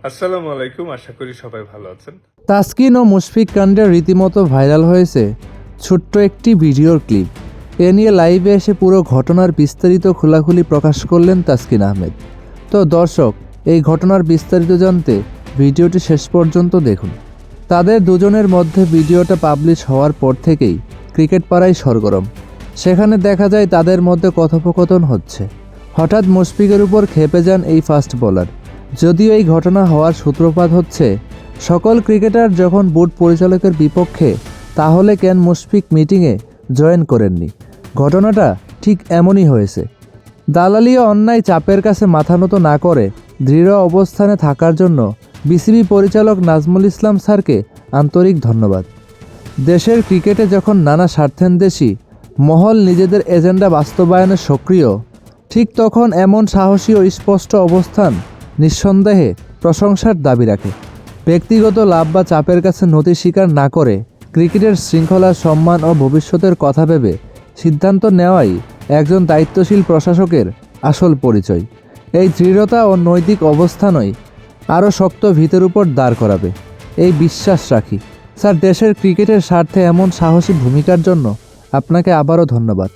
আসসালামু আলাইকুম, আশা করি সবাই ভালো আছেন। তাসকিন ও মুশফিক কাণ্ডে রীতিমতো ভাইরাল হয়েছে ছোট্ট একটি ভিডিওর ক্লিপ। এ নিয়ে লাইভে এসে পুরো ঘটনার বিস্তারিত খোলাখুলি প্রকাশ করলেন তাসকিন আহমেদ। তো দর্শক, এই ঘটনার বিস্তারিত জানতে ভিডিওটি শেষ পর্যন্ত দেখুন। তাদের দুজনের মধ্যে ভিডিওটা পাবলিশ হওয়ার পর থেকেই ক্রিকেট পাড়ায় সরগরম। সেখানে দেখা যায় তাদের মধ্যে কথোপকথন হচ্ছে। হঠাৎ মুশফিকের উপর ক্ষেপে যান এই ফাস্ট বোলার। যদিও এই ঘটনা হওয়ার সূত্রপাত হচ্ছে সকল ক্রিকেটার যখন বোর্ড পরিচালকের বিপক্ষে, তাহলে কেন মুশফিক মিটিংয়ে জয়েন করেননি। ঘটনাটা ঠিক এমনই হয়েছে। দালালি ও অন্যায় চাপের কাছে মাথা নত না করে দৃঢ় অবস্থানে থাকার জন্য বিসিবি পরিচালক নাজমুল ইসলাম স্যারকে আন্তরিক ধন্যবাদ। দেশের ক্রিকেটে যখন নানা স্বার্থান্বেষী মহল নিজেদের এজেন্ডা বাস্তবায়নে সক্রিয়, ঠিক তখন এমন সাহসী ও স্পষ্ট অবস্থান নিঃসন্দেহে প্রশংসার দাবি রাখে। ব্যক্তিগত লাভ বা চাপের কাছে নতি স্বীকার না করে ক্রিকেটের শৃঙ্খলা, সম্মান ও ভবিষ্যতের কথা ভেবে সিদ্ধান্ত নেওয়াই একজন দায়িত্বশীল প্রশাসকের আসল পরিচয়। এই দৃঢ়তা ও নৈতিক অবস্থানই আরও শক্ত ভিতের উপর দাঁড় করাবে, এই বিশ্বাস রাখি। স্যার, দেশের ক্রিকেটের স্বার্থে এমন সাহসী ভূমিকার জন্য আপনাকে আবারও ধন্যবাদ।